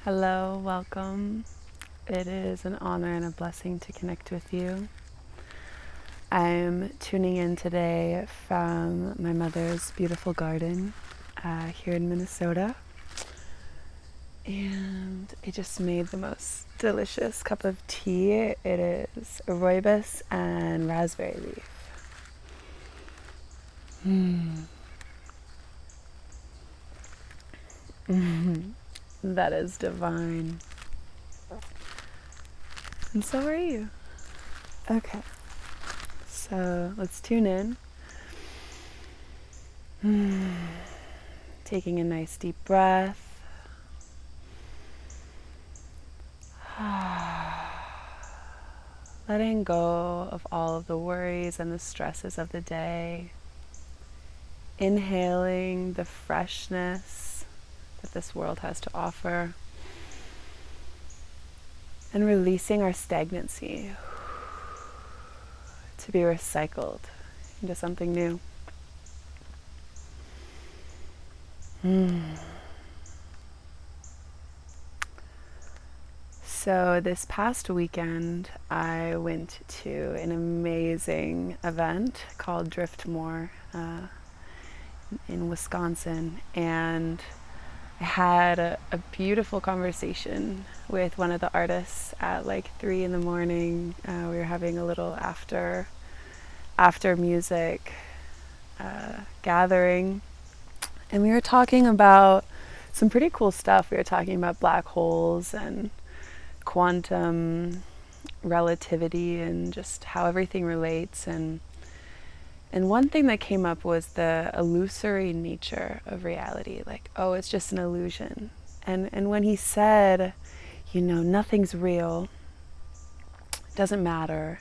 Hello, welcome. It is an honor and a blessing to connect with you. I'm tuning in today from my mother's beautiful garden here in Minnesota. And I just made the most delicious cup of tea. It is rooibos and raspberry leaf. That is divine. And so are you. Okay, so let's tune in. Taking a nice deep breath. Letting go of all of the worries and the stresses of the day. Inhaling the freshness that this world has to offer. And releasing our stagnancy to be recycled into something new. So this past weekend, I went to an amazing event called Driftmore in Wisconsin, and I had a beautiful conversation with one of the artists at like 3 in the morning. We were having a little after music gathering, and we were talking about some pretty cool stuff. We were talking about black holes and quantum relativity and just how everything relates, and one thing that came up was the illusory nature of reality, like, oh, it's just an illusion. And when he said, nothing's real, doesn't matter,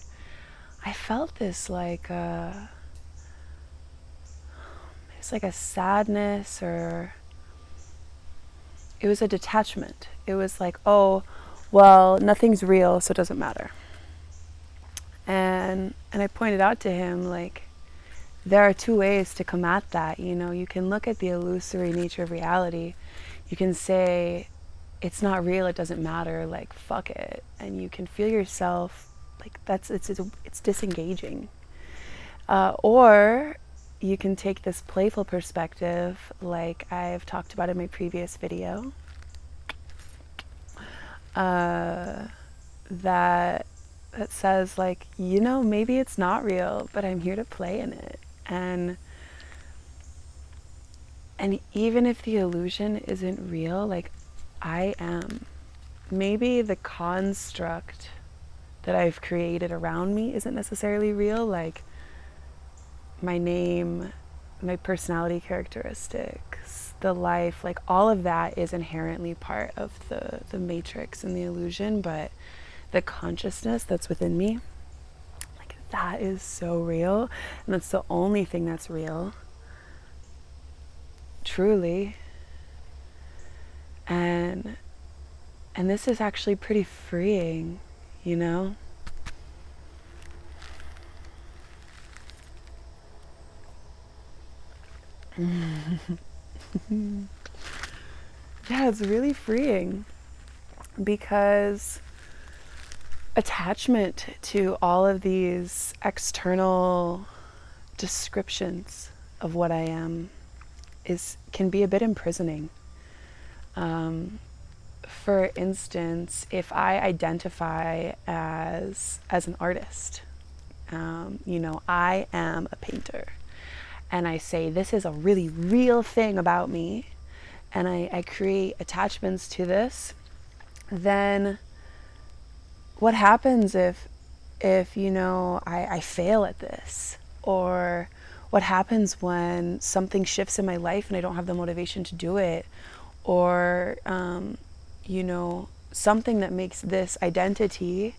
I felt this like it's like a sadness, or it was a detachment. It was like, oh, well, nothing's real, so it doesn't matter. And I pointed out to him, like, there are two ways to come at that. You can look at the illusory nature of reality. You can say, it's not real, it doesn't matter, like, fuck it. And you can feel yourself, like, it's disengaging. Or you can take this playful perspective, like I've talked about in my previous video, that says, like, maybe it's not real, but I'm here to play in it. And even if the illusion isn't real, like, I am. Maybe the construct that I've created around me isn't necessarily real, like my name, my personality characteristics, the life, like all of that is inherently part of the matrix and the illusion, but the consciousness that's within me, like, that is so real, and that's the only thing that's real, truly. And this is actually pretty freeing, Yeah, it's really freeing, because attachment to all of these external descriptions of what I am can be a bit imprisoning. For instance, if I identify as an artist, I am a painter, and I say this is a really real thing about me, and I create attachments to this, then what happens if I fail at this? Or what happens when something shifts in my life and I don't have the motivation to do it? Or something that makes this identity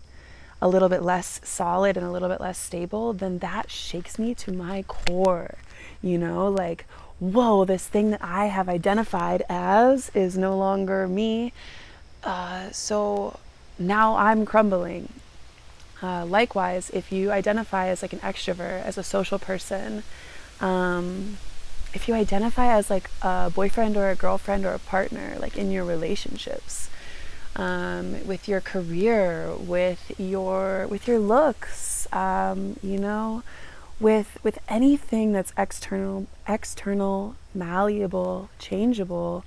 a little bit less solid and a little bit less stable, then that shakes me to my core. Like, whoa, this thing that I have identified as is no longer me. So now I'm crumbling. Likewise, if you identify as like an extrovert, as a social person, if you identify as like a boyfriend or a girlfriend or a partner, like in your relationships, with your career, with your looks, you know, with anything that's external, malleable, changeable.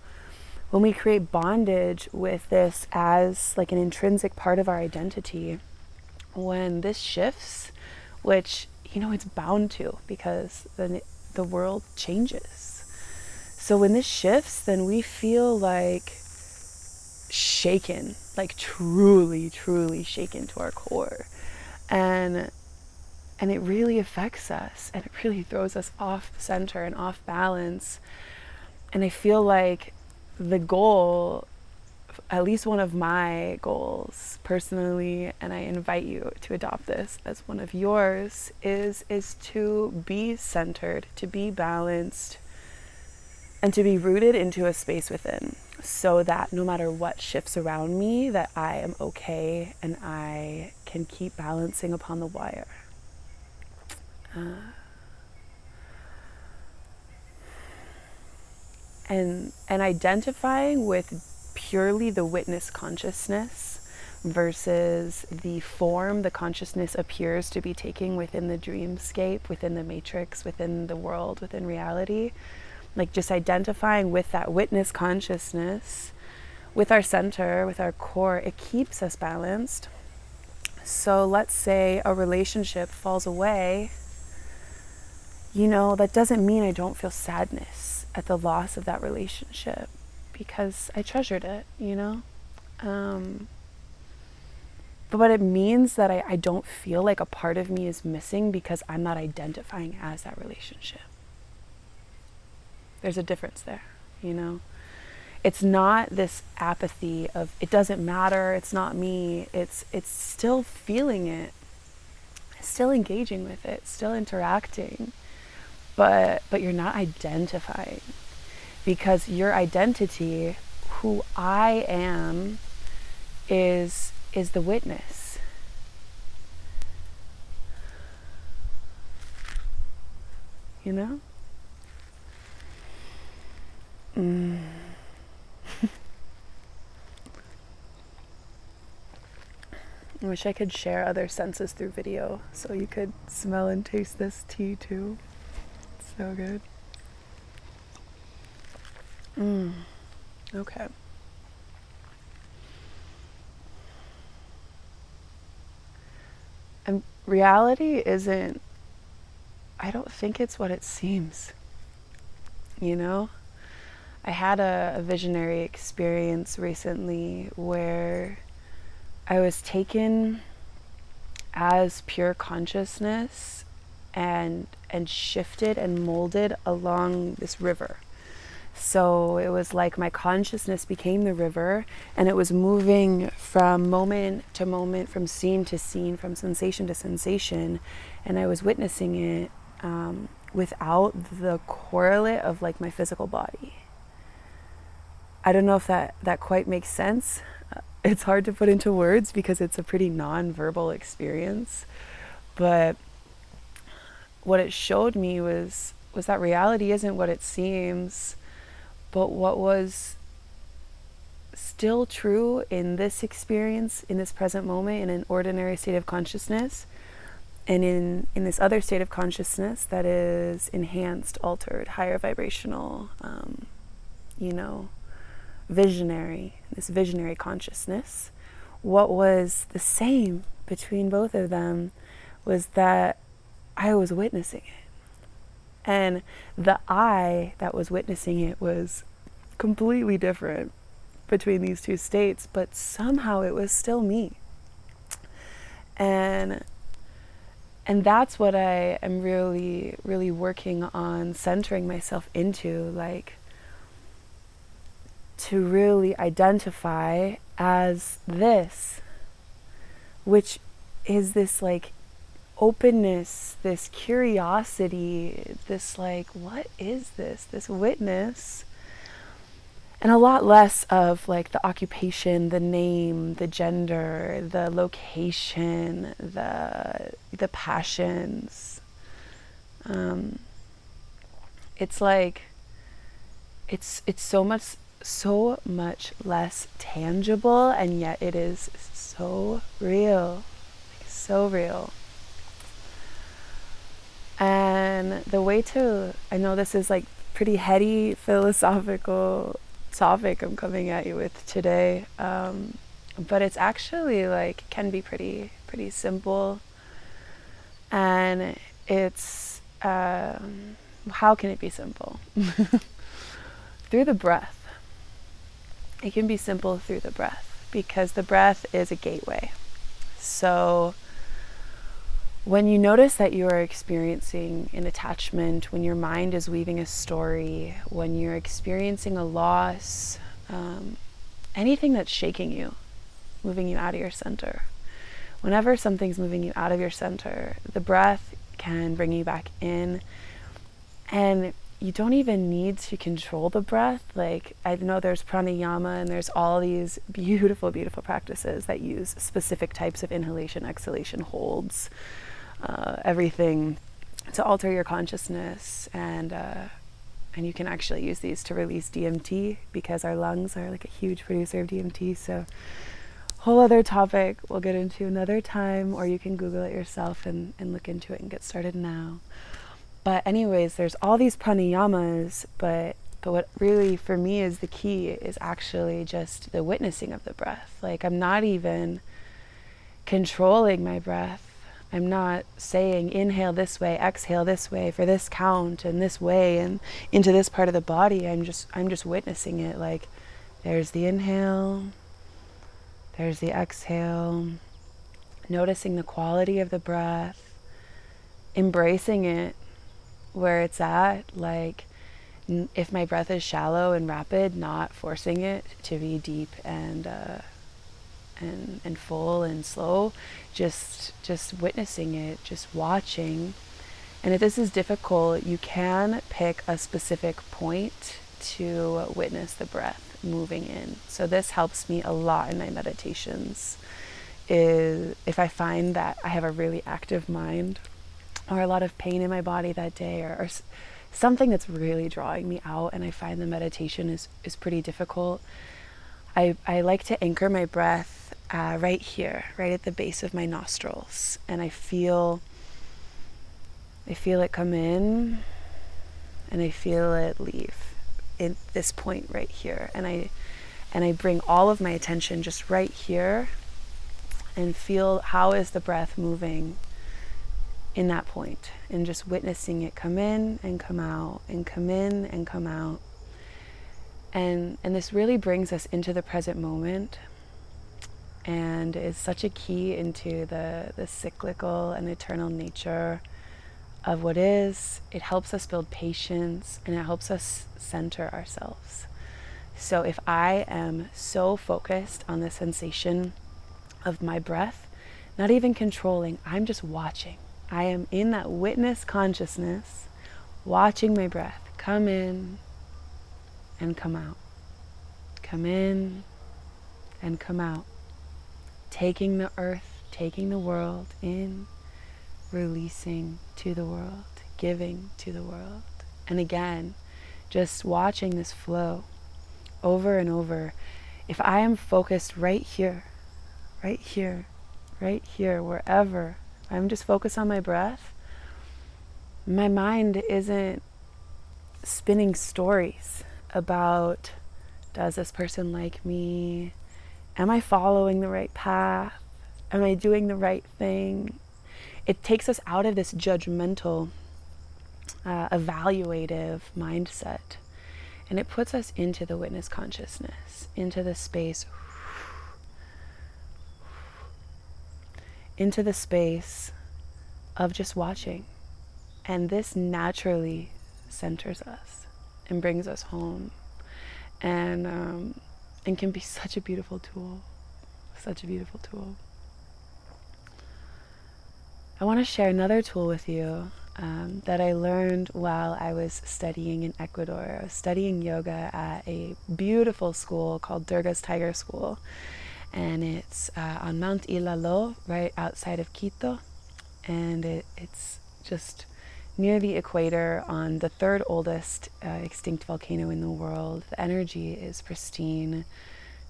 When we create bondage with this as like an intrinsic part of our identity, when this shifts, which, you know, it's bound to, because then the world changes. So when this shifts, then we feel like shaken, like truly, truly shaken to our core. And it really affects us, and it really throws us off center and off balance. And I feel like the goal, at least one of my goals personally, and I invite you to adopt this as one of yours, is to be centered, to be balanced, and to be rooted into a space within, so that no matter what shifts around me, that I am okay and I can keep balancing upon the wire. And identifying with purely the witness consciousness versus the form the consciousness appears to be taking within the dreamscape, within the matrix, within the world, within reality. Like just identifying with that witness consciousness, with our center, with our core, it keeps us balanced. So let's say a relationship falls away, you know, that doesn't mean I don't feel sadness at the loss of that relationship, because I treasured it, you know? But it means that I don't feel like a part of me is missing because I'm not identifying as that relationship. There's a difference there, you know? It's not this apathy of it doesn't matter, it's not me. It's still feeling it, still engaging with it, still interacting. But you're not identifying, because your identity, who I am, is the witness. You know? I wish I could share other senses through video so you could smell and taste this tea too. It's so good. Okay. And reality isn't, I don't think it's what it seems. You know? I had a visionary experience recently where I was taken as pure consciousness and shifted and molded along this river. So it was like my consciousness became the river, and it was moving from moment to moment, from scene to scene, from sensation to sensation, and I was witnessing it without the correlate of like my physical body. I don't know if that quite makes sense. It's hard to put into words because it's a pretty non-verbal experience, but what it showed me was that reality isn't what it seems, but what was still true in this experience, in this present moment, in an ordinary state of consciousness, and in this other state of consciousness that is enhanced, altered, higher vibrational, you know, visionary, this visionary consciousness. What was the same between both of them was that I was witnessing it. And the I that was witnessing it was completely different between these two states, but somehow it was still me. And that's what I am really, really working on centering myself into, like to really identify as this, which is this like openness, this curiosity, this like, what is this witness? And a lot less of like the occupation, the name, the gender, the location, the passions. It's like, it's so so much less tangible, and yet it is so real, like so real. And the way to, I know this is like pretty heady philosophical topic I'm coming at you with today, but it's actually like can be pretty simple. And it's how can it be simple? Through the breath. It can be simple through the breath, because the breath is a gateway. So when you notice that you are experiencing an attachment, when your mind is weaving a story, when you're experiencing a loss, anything that's shaking you, moving you out of your center, whenever something's moving you out of your center, the breath can bring you back in. And you don't even need to control the breath. Like, I know there's pranayama and there's all these beautiful, beautiful practices that use specific types of inhalation, exhalation, holds, everything to alter your consciousness. And you can actually use these to release DMT, because our lungs are like a huge producer of DMT. So whole other topic we'll get into another time, or you can Google it yourself and look into it and get started now. But anyways, there's all these pranayamas, but what really for me is the key is actually just the witnessing of the breath. Like, I'm not even controlling my breath. I'm not saying inhale this way, exhale this way for this count and this way and into this part of the body. I'm just witnessing it. Like, there's the inhale, there's the exhale, noticing the quality of the breath, embracing it where it's at. Like, if my breath is shallow and rapid, not forcing it to be deep and full and slow, just witnessing it, just watching. And if this is difficult, you can pick a specific point to witness the breath moving in. So this helps me a lot in my meditations. Is if I find that I have a really active mind, or a lot of pain in my body that day, or something that's really drawing me out, and I find the meditation is pretty difficult, I like to anchor my breath right here, right at the base of my nostrils, and I feel it come in, and I feel it leave in this point right here, and I bring all of my attention just right here, and feel how is the breath moving in that point, and just witnessing it come in and come out and come in and come out. And this really brings us into the present moment, and is such a key into the cyclical and eternal nature of what is. It helps us build patience, and it helps us center ourselves. So if I am so focused on the sensation of my breath, not even controlling, I'm just watching. I am in that witness consciousness, watching my breath come in and come out, come in and come out, taking the earth, taking the world in, releasing to the world, giving to the world. And again, just watching this flow over and over. If I am focused right here, right here, right here, wherever, I'm just focused on my breath, my mind isn't spinning stories about, does this person like me? Am I following the right path? Am I doing the right thing? It takes us out of this judgmental, evaluative mindset, and it puts us into the witness consciousness, into the space, into the space of just watching. And this naturally centers us and brings us home, and can be such a beautiful tool, such a beautiful tool. I want to share another tool with you that I learned while I was studying in Ecuador. I was studying yoga at a beautiful school called Durga's Tiger School, and it's on Mount Ilalo, right outside of Quito, and it's just near the equator on the third oldest extinct volcano in the world. The energy is pristine.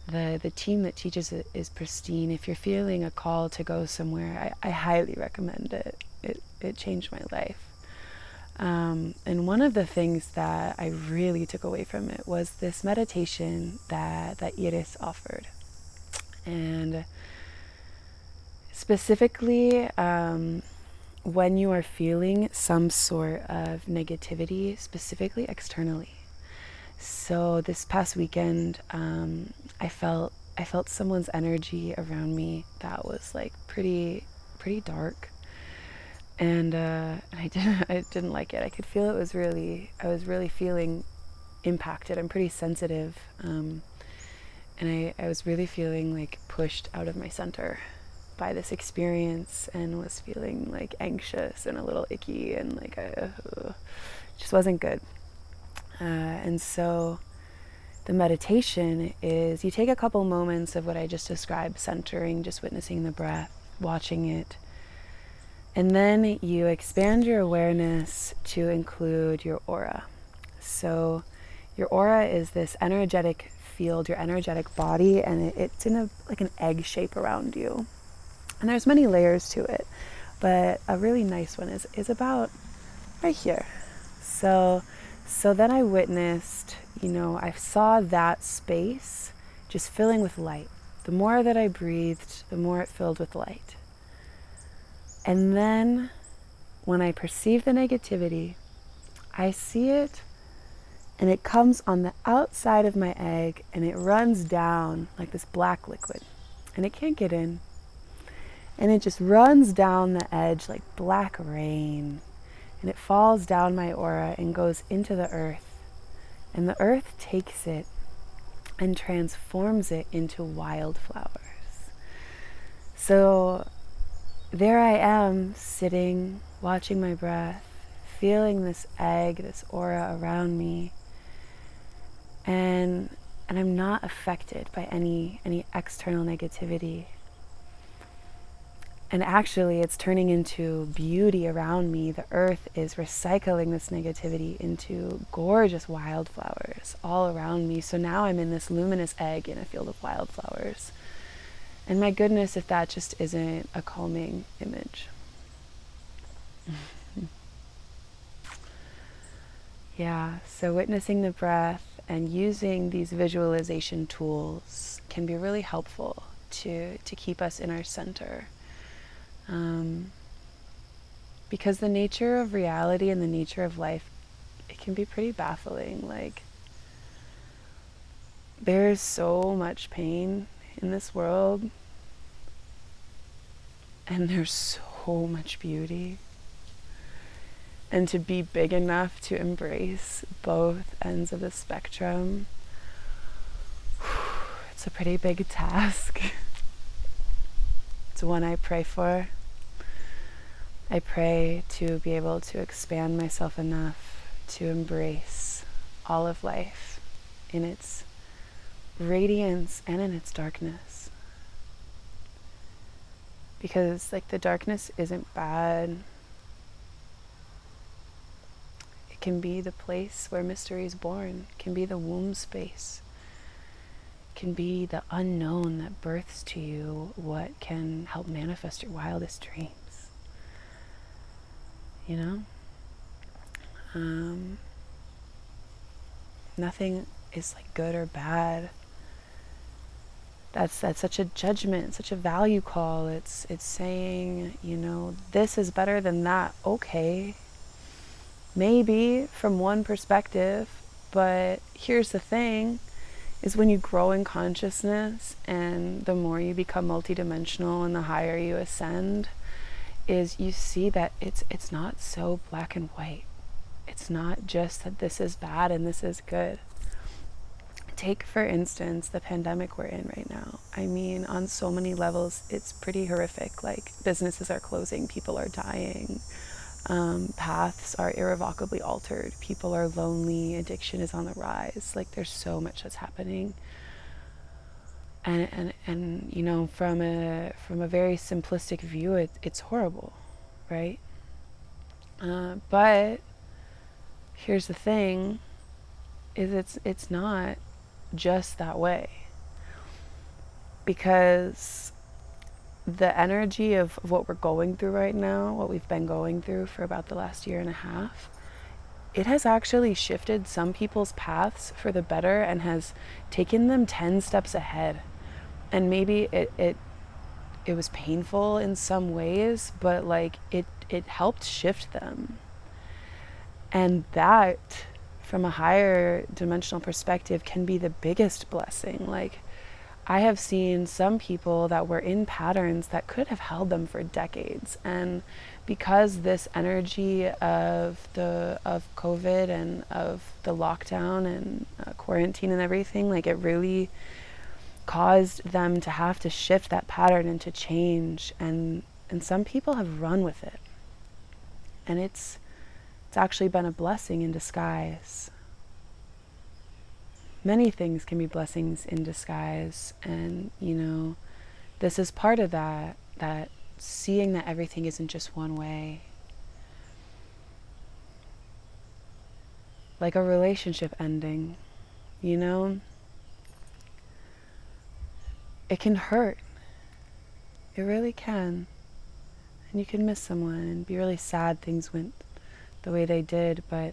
The team that teaches it is pristine. If you're feeling a call to go somewhere, I highly recommend it. It changed my life. And one of the things that I really took away from it was this meditation that Iris offered. And specifically, when you are feeling some sort of negativity, specifically externally. So this past weekend, I felt someone's energy around me that was like pretty dark, and I didn't like it. I could feel I was really feeling impacted. I'm pretty sensitive, and I was really feeling like pushed out of my center by this experience, and was feeling like anxious and a little icky, and like just wasn't good. And so the meditation is you take a couple moments of what I just described, centering, just witnessing the breath, watching it, and then you expand your awareness to include your aura. So your aura is this energetic field, your energetic body, and it's in like an egg shape around you. And there's many layers to it, but a really nice one is about right here. So then I witnessed, I saw that space just filling with light. The more that I breathed, the more it filled with light. And then when I perceive the negativity, I see it, and it comes on the outside of my egg, and it runs down like this black liquid, and it can't get in. And it just runs down the edge like black rain, and it falls down my aura and goes into the earth. And the earth takes it and transforms it into wildflowers. So there I am, sitting, watching my breath, feeling this egg, this aura around me, and I'm not affected by any external negativity. And actually, it's turning into beauty around me. The earth is recycling this negativity into gorgeous wildflowers all around me. So now I'm in this luminous egg in a field of wildflowers. And my goodness, if that just isn't a calming image. Yeah, so witnessing the breath and using these visualization tools can be really helpful to keep us in our center. Because the nature of reality and the nature of life, it can be pretty baffling. Like, there's so much pain in this world, and there's so much beauty. And to be big enough to embrace both ends of the spectrum, it's a pretty big task. It's one I pray for. I pray to be able to expand myself enough to embrace all of life in its radiance and in its darkness. Because like the darkness isn't bad. It can be the place where mystery is born. It can be the womb space. It can be the unknown that births to you what can help manifest your wildest dreams. Nothing is like good or bad. That's such a judgment, such a value call. It's saying, this is better than that. Okay, maybe from one perspective, but here's the thing, is when you grow in consciousness and the more you become multidimensional and the higher you ascend, is you see that it's not so black and white. It's not just that this is bad and this is good. Take, for instance, the pandemic we're in right now. I mean, on so many levels, it's pretty horrific. Like, businesses are closing, people are dying, paths are irrevocably altered, people are lonely, addiction is on the rise. Like, there's so much that's happening. And from a very simplistic view, it's horrible, right? But here's the thing, is it's not just that way. Because the energy of what we're going through right now, what we've been going through for about the last year and a half, it has actually shifted some people's paths for the better and has taken them 10 steps ahead. And maybe it was painful in some ways, but like it helped shift them. And that, from a higher dimensional perspective, can be the biggest blessing. Like, I have seen some people that were in patterns that could have held them for decades, and because this energy of COVID and of the lockdown and quarantine and everything, like, it really caused them to have to shift that pattern and to change, and some people have run with it, and it's actually been a blessing in disguise. Many things can be blessings in disguise, and this is part of that seeing that everything isn't just one way. Like a relationship ending, it can hurt. It really can. And you can miss someone and be really sad things went the way they did, but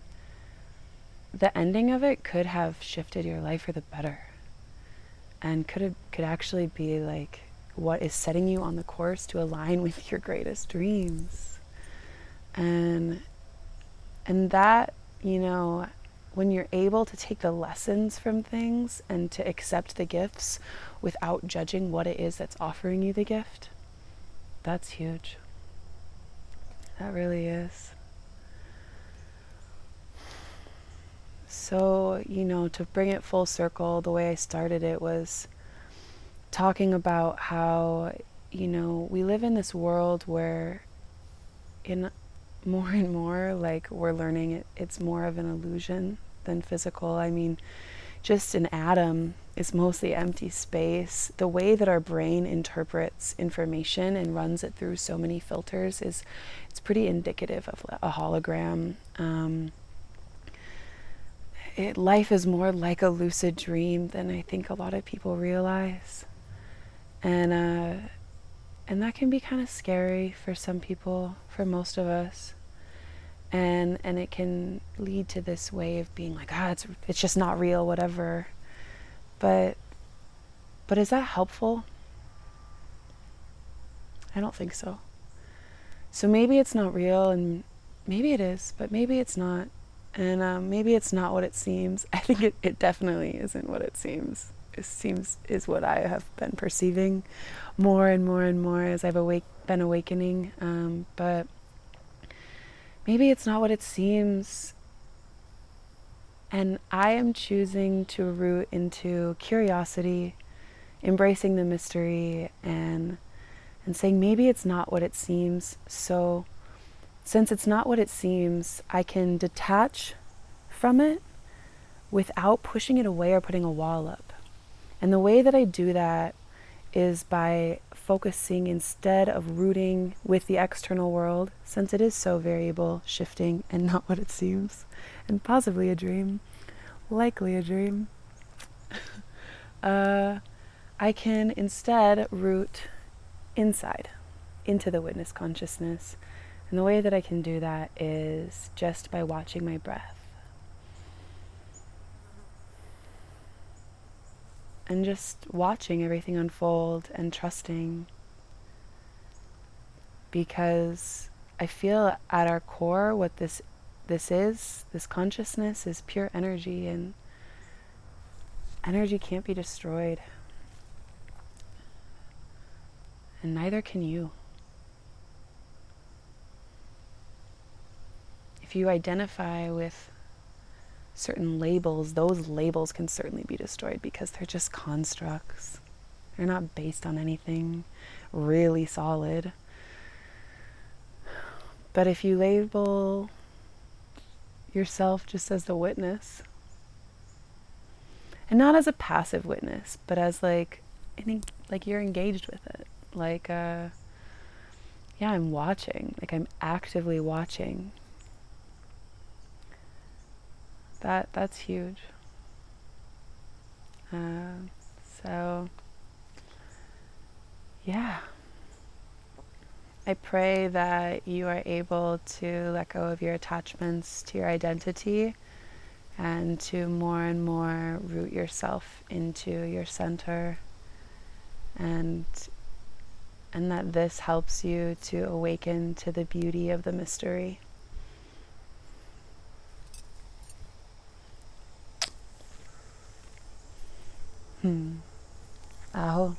the ending of it could have shifted your life for the better, and could actually be like what is setting you on the course to align with your greatest dreams. And that, when you're able to take the lessons from things and to accept the gifts without judging what it is that's offering you the gift, that's huge. That really is. So, to bring it full circle, the way I started it was talking about how, we live in this world where in more and more, like, we're learning it's more of an illusion than physical. I mean, just an atom is mostly empty space. The way that our brain interprets information and runs it through so many filters it's pretty indicative of a hologram. Life is more like a lucid dream than I think a lot of people realize. And that can be kind of scary for some people, for most of us. And it can lead to this way of being like, it's just not real, whatever. But is that helpful? I don't think so. So maybe it's not real, and maybe it is, but maybe it's not. And maybe it's not what it seems. I think it definitely isn't what it seems. It seems is what I have been perceiving more and more and more as I've been awakening. But maybe it's not what it seems. And I am choosing to root into curiosity, embracing the mystery, and saying maybe it's not what it seems. So since it's not what it seems, I can detach from it without pushing it away or putting a wall up. And the way that I do that is by focusing, instead of rooting with the external world, since it is so variable, shifting, and not what it seems, and possibly a dream, likely a dream, I can instead root inside, into the witness consciousness. And the way that I can do that is just by watching my breath. And just watching everything unfold and trusting. Because I feel at our core what this consciousness is pure energy, and energy can't be destroyed. And neither can you. If you identify with certain labels, those labels can certainly be destroyed because they're just constructs. They're not based on anything really solid. But if you label yourself just as the witness, and not as a passive witness, but as like you're engaged with it, I'm watching, like I'm actively watching. That's huge. So yeah, I pray that you are able to let go of your attachments to your identity and to more and more root yourself into your center, and that this helps you to awaken to the beauty of the mystery. Aho.